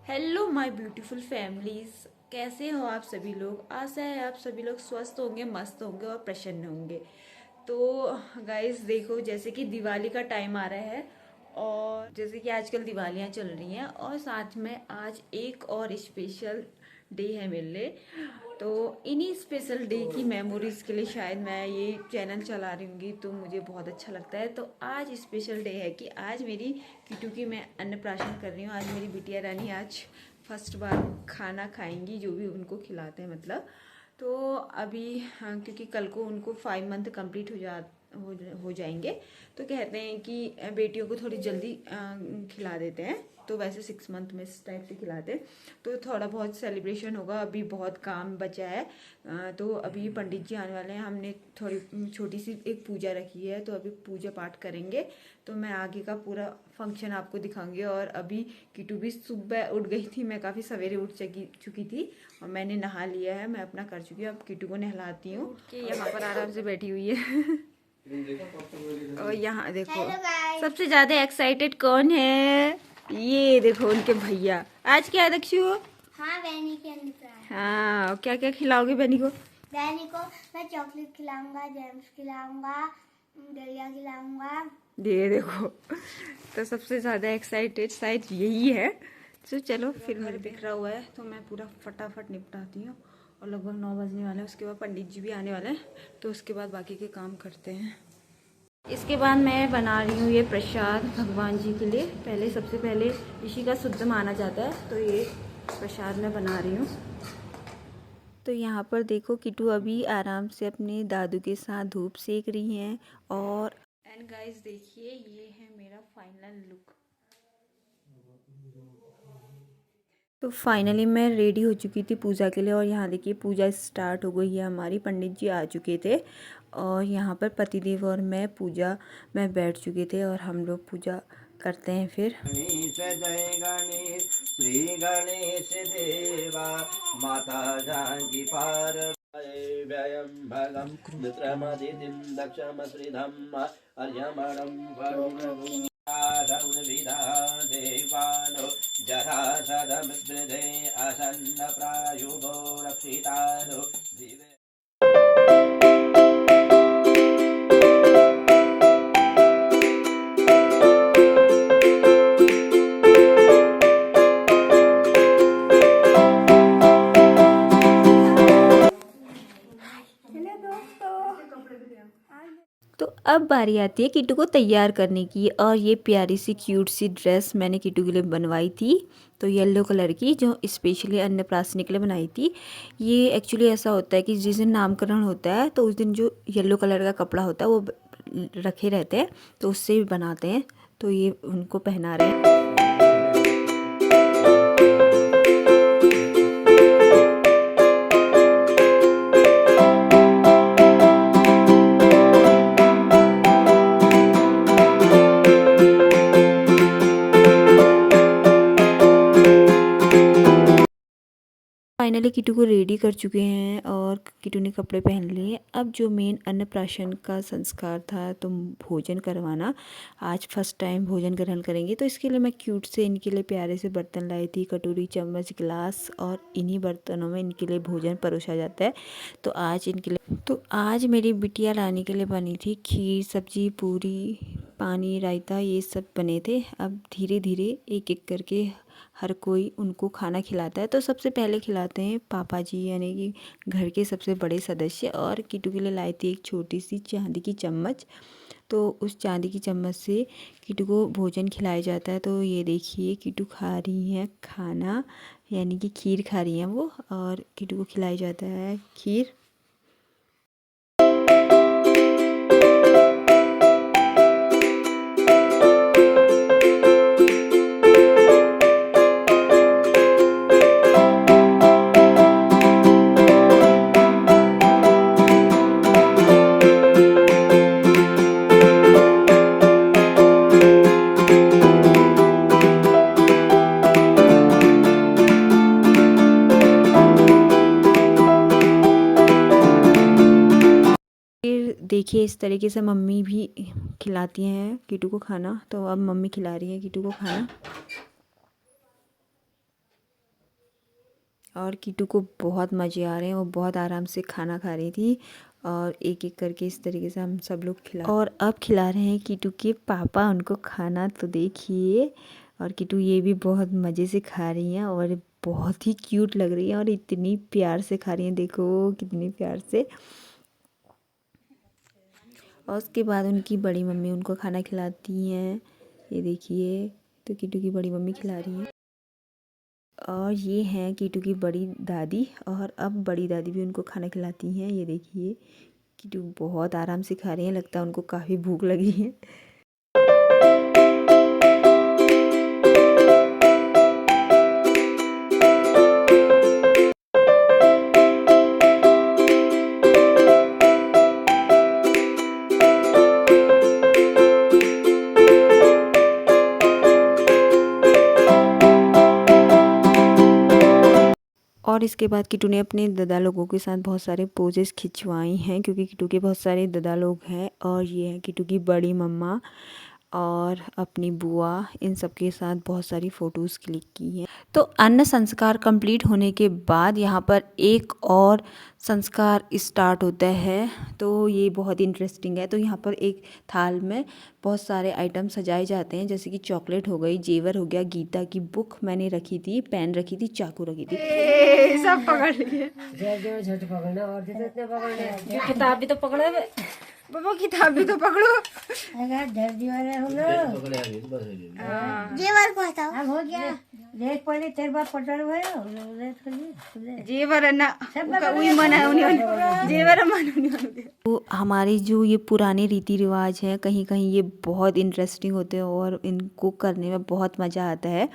Hello my beautiful families, कैसे हो आप सभी लोग। आशा है आप सभी लोग स्वस्थ होंगे, मस्त होंगे और प्रसन्न होंगे। तो गाइस देखो, जैसे कि दिवाली का टाइम आ रहा है और जैसे कि आजकल दिवालियां चल रही हैं और साथ में आज एक और स्पेशल डे है मेरे लिए। तो इन्हीं स्पेशल डे की मेमोरीज के लिए शायद मैं ये चैनल चला रही हूँगी, तो मुझे बहुत अच्छा लगता है। तो आज स्पेशल डे है कि आज मेरी किटू की मैं अन्नप्राशन कर रही हूँ। आज मेरी बिटिया रानी आज फर्स्ट बार खाना खाएंगी, जो भी उनको खिलाते हैं मतलब। तो अभी हाँ, क्योंकि कल को उनको 5 मंथ कंप्लीट हो जाएंगे, तो कहते हैं कि बेटियों को थोड़ी जल्दी खिला देते हैं। तो वैसे 6 मंथ में इस टाइप से खिलाते हैं। तो थोड़ा बहुत सेलिब्रेशन होगा, अभी बहुत काम बचा है। तो अभी पंडित जी आने वाले हैं, हमने थोड़ी छोटी सी एक पूजा रखी है, तो अभी पूजा पाठ करेंगे। तो मैं आगे का पूरा फंक्शन आपको दिखाऊंगी। और अभी किटू भी सुबह उठ गई थी, मैं काफ़ी सवेरे उठ चुकी थी और मैंने नहा लिया है, मैं अपना कर चुकी हूँ। अब किटू को नहलाती हूँ कि यहाँ पर आराम से बैठी हुई है। और यहाँ देखो सबसे ज्यादा एक्साइटेड कौन है, ये देखो उनके भैया। आज क्या है दक्षु? हाँ, बहनी के अन्नप्राशन। हाँ, क्या क्या खिलाओगे बहनी को? बहनी को मैं चॉकलेट खिलाऊंगा, जेम्स खिलाऊंगा, दलिया खिलाऊंगा। ये देखो, तो सबसे ज्यादा एक्साइटेड शायद यही है। तो चलो फिर मेरे बिखरा हुआ है, तो मैं पूरा फटाफट निपटाती हूँ। और लगभग 9 बजने वाले हैं, उसके बाद पंडित जी भी आने वाले हैं, तो उसके बाद बाकी के काम करते हैं। इसके बाद मैं बना रही हूँ ये प्रसाद भगवान जी के लिए। पहले सबसे पहले ऋषि का शुद्ध माना जाता है, तो ये प्रसाद मैं बना रही हूँ। तो यहाँ पर देखो किटू अभी आराम से अपने दादू के साथ धूप सेक रही हैं। और एंड गाइस देखिए, ये है मेरा फाइनल लुक। तो फाइनली मैं रेडी हो चुकी थी पूजा के लिए। और यहाँ देखिए पूजा स्टार्ट हो गई है हमारी, पंडित जी आ चुके थे और यहाँ पर पतिदेव और मैं पूजा में बैठ चुके थे और हम लोग पूजा करते हैं। फिर गणेश जय गणेश श्री गणेश देवा माता जानकी पार व्ययं भगं मित्रमदितिं दक्षमश्रिधम् अर्यमणं वरुणभूमि रौणविदा देवानो जरासदमृधे असन्नप्रायुभो रक्षितानो दिवे। तो अब बारी आती है किटू को तैयार करने की। और ये प्यारी सी क्यूट सी ड्रेस मैंने किटू के लिए बनवाई थी, तो येलो कलर की, जो स्पेशली अन्नप्राशन के लिए बनाई थी। ये एक्चुअली ऐसा होता है कि जिस दिन नामकरण होता है, तो उस दिन जो येलो कलर का कपड़ा होता है वो रखे रहते हैं, तो उससे भी बनाते हैं। तो ये उनको पहना रहे हैं। फाइनली किटू को रेडी कर चुके हैं और किटू ने कपड़े पहन लिए। अब जो मेन अन्नप्राशन का संस्कार था, तो भोजन करवाना, आज फर्स्ट टाइम भोजन ग्रहण करेंगे। तो इसके लिए मैं क्यूट से इनके लिए प्यारे से बर्तन लाई थी, कटोरी, चम्मच, गिलास, और इन्हीं बर्तनों में इनके लिए भोजन परोसा जाता है। तो आज मेरी बिटिया रानी के लिए बनी थी खीर, सब्जी, पूरी, पानी, रायता, ये सब बने थे। अब धीरे धीरे एक एक करके हर कोई उनको खाना खिलाता है। तो सबसे पहले खिलाते हैं पापा जी, यानी कि घर के सबसे बड़े सदस्य। और किटू के लिए लाई थी एक छोटी सी चांदी की चम्मच, तो उस चांदी की चम्मच से किटू को भोजन खिलाया जाता है। तो ये देखिए किटू खा रही हैं खाना, यानी कि खीर खा रही हैं वो, और किटू को खिलाया जाता है खीर। फिर देखिए इस तरीके से मम्मी भी खिलाती हैं किटू को खाना। तो अब मम्मी खिला रही है किटू को खाना। और कीटू को बहुत मज़े आ रहे हैं, वो बहुत आराम से खाना खा रही थी और एक एक करके इस तरीके से हम सब लोग खिला और अब खिला रहे हैं कीटू के पापा उनको खाना, तो देखिए। और कीटू ये भी बहुत मज़े से खा रही हैं और बहुत ही क्यूट लग रही है और इतनी प्यार से खा रही हैं, देखो कितनी प्यार से। और उसके बाद उनकी बड़ी मम्मी उनको खाना खिलाती हैं, ये देखिए। तो कीटू की बड़ी मम्मी खिला रही है और ये हैं कीटू की बड़ी दादी, और अब बड़ी दादी भी उनको खाना खिलाती हैं, ये देखिए। कीटू बहुत आराम से खा रही हैं, लगता है उनको काफ़ी भूख लगी है। और इसके बाद कीटू ने अपने दादा लोगों के साथ बहुत सारे पोजेस खिंचवाई हैं, क्योंकि कीटू के बहुत सारे दादा लोग हैं। और ये है कीटू की बड़ी मम्मा और अपनी बुआ, इन सब के साथ बहुत सारी फ़ोटोज़ क्लिक की हैं। तो अन्न संस्कार कंप्लीट होने के बाद यहाँ पर एक और संस्कार स्टार्ट होता है, तो ये बहुत इंटरेस्टिंग है। तो यहाँ पर एक थाल में बहुत सारे आइटम सजाए जाते हैं, जैसे कि चॉकलेट हो गई, जेवर हो गया, गीता की बुक मैंने रखी थी, पेन रखी थी, चाकू रखी थी। सब पकड़ लिए, किताब भी तो पकड़े बाबा, किताब भी तो पकड़ो। जेवर को हटाओ। अब हो गया, देख पड़े तेरे बाप पटल हुए जेवर है ना, जेवर मन। तो हमारे जो ये पुराने रीति रिवाज हैं, कहीं कहीं ये बहुत इंटरेस्टिंग होते हैं और इनको करने में बहुत मज़ा आता है।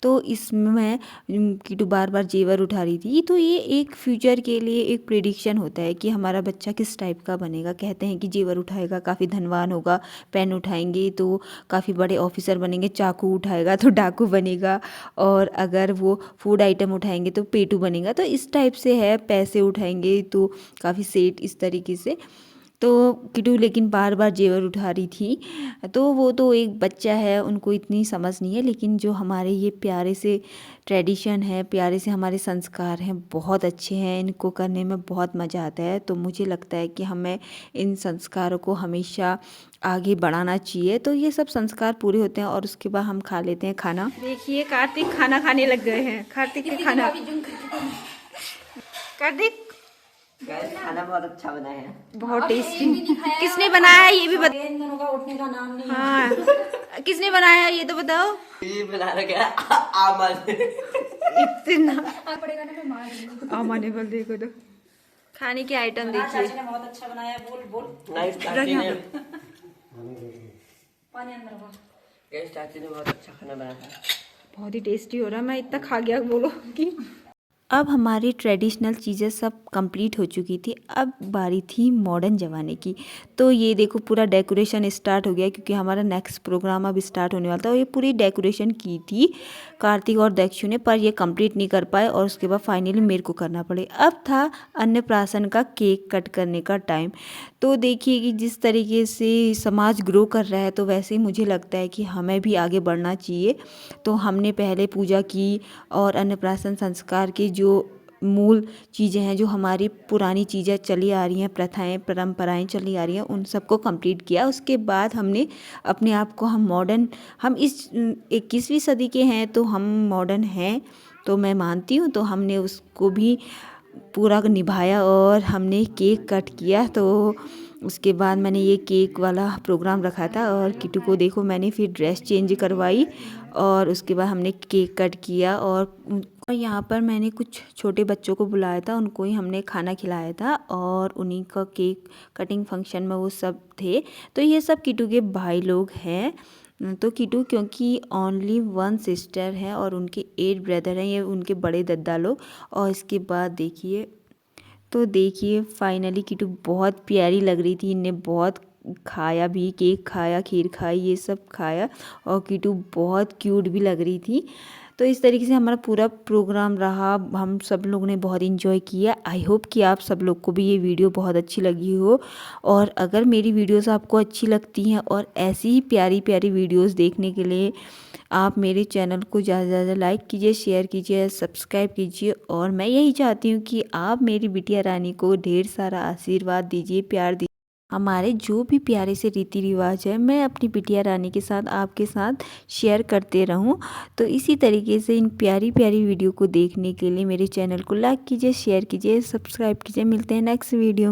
तो इसमें कीटू बार बार जेवर उठा रही थी, तो ये एक फ्यूचर के लिए एक प्रेडिक्शन होता है कि हमारा बच्चा किस टाइप का बनेगा। कहते हैं कि जेवर उठाएगा काफ़ी धनवान होगा, पेन उठाएंगे तो काफ़ी बड़े ऑफिसर बनेंगे, चाकू उठाएगा तो डाकू बनेगा, और अगर वो फूड आइटम उठाएंगे तो पेटू बनेगा। तो इस टाइप से है, पैसे उठाएंगे तो काफ़ी सेठ, इस तरीके से। तो कीटू लेकिन बार बार जेवर उठा रही थी, तो वो तो एक बच्चा है, उनको इतनी समझ नहीं है। लेकिन जो हमारे ये प्यारे से ट्रेडिशन है, प्यारे से हमारे संस्कार हैं, बहुत अच्छे हैं, इनको करने में बहुत मज़ा आता है। तो मुझे लगता है कि हमें इन संस्कारों को हमेशा आगे बढ़ाना चाहिए। तो ये सब संस्कार पूरे होते हैं और उसके बाद हम खा लेते हैं खाना। देखिए कार्तिक खाना खाने लग गए हैं। कार्तिक के खाना, कार्तिक खाना बहुत अच्छा बना है, बहुत टेस्टी। किसने बनाया ये भी बता। इन दोनों का उठने का नाम नहीं। हाँ, किसने बनाया ये तो बताओ। ये बना रखा है आमन। इतना पड़ेगा ना, मैं मार दूंगी। आमाने बोल, देखो तो खाने के आइटम देखिए। चाची ने बहुत अच्छा बनाया, बोल बोल। नाइस, चाची ने पानी अंदर बोल। गैस, चाची ने बहुत अच्छा खाना बनाया था। बहुत ही टेस्टी हो रहा है, मैं इतना खा गया बोलो कि। अब हमारी ट्रेडिशनल चीज़ें सब कंप्लीट हो चुकी थी, अब बारी थी मॉडर्न ज़माने की। तो ये देखो पूरा डेकोरेशन स्टार्ट हो गया, क्योंकि हमारा नेक्स्ट प्रोग्राम अब स्टार्ट होने वाला था। और ये पूरी डेकोरेशन की थी कार्तिक और दक्षु ने, पर ये कंप्लीट नहीं कर पाए और उसके बाद फाइनली मेरे को करना पड़े। अब था अन्नप्राशन का केक कट करने का टाइम। तो देखिए कि जिस तरीके से समाज ग्रो कर रहा है, तो वैसे ही मुझे लगता है कि हमें भी आगे बढ़ना चाहिए। तो हमने पहले पूजा की और अन्नप्राशन संस्कार के जो मूल चीज़ें हैं, जो हमारी पुरानी चीज़ें चली आ रही हैं, प्रथाएं परंपराएं चली आ रही हैं, उन सबको कंप्लीट किया। उसके बाद हमने अपने आप को, हम मॉडर्न, हम इस 21वीं सदी के हैं तो हम मॉडर्न हैं, तो मैं मानती हूँ। तो हमने उसको भी पूरा निभाया और हमने केक कट किया। तो उसके बाद मैंने ये केक वाला प्रोग्राम रखा था और कीटू को देखो मैंने फिर ड्रेस चेंज करवाई और उसके बाद हमने केक कट किया। और यहाँ पर मैंने कुछ छोटे बच्चों को बुलाया था, उनको ही हमने खाना खिलाया था और उन्हीं का केक कटिंग फंक्शन में वो सब थे। तो ये सब कीटू के भाई लोग हैं। तो कीटू क्योंकि ओनली वन सिस्टर है और उनके 8 ब्रदर हैं, ये उनके बड़े दद्दा लोग। और इसके बाद देखिए, तो देखिए फाइनली कीटू बहुत प्यारी लग रही थी, इनने बहुत खाया भी, केक खाया, खीर खाई, ये सब खाया और कीटू बहुत क्यूट भी लग रही थी। तो इस तरीके से हमारा पूरा प्रोग्राम रहा, हम सब लोग ने बहुत इन्जॉय किया। आई होप कि आप सब लोग को भी ये वीडियो बहुत अच्छी लगी हो, और अगर मेरी वीडियोस आपको अच्छी लगती हैं और ऐसी ही प्यारी प्यारी वीडियोस देखने के लिए आप मेरे चैनल को ज़्यादा से ज़्यादा लाइक कीजिए, शेयर कीजिए, सब्सक्राइब कीजिए। और मैं यही चाहती हूँ कि आप मेरी बिटिया रानी को ढेर सारा आशीर्वाद दीजिए, प्यार दीजिए। हमारे जो भी प्यारे से रीति रिवाज है मैं अपनी बिटिया रानी के साथ आपके साथ शेयर करते रहूं। तो इसी तरीके से इन प्यारी प्यारी वीडियो को देखने के लिए मेरे चैनल को लाइक कीजिए, शेयर कीजिए, सब्सक्राइब कीजिए। मिलते हैं नेक्स्ट वीडियो में।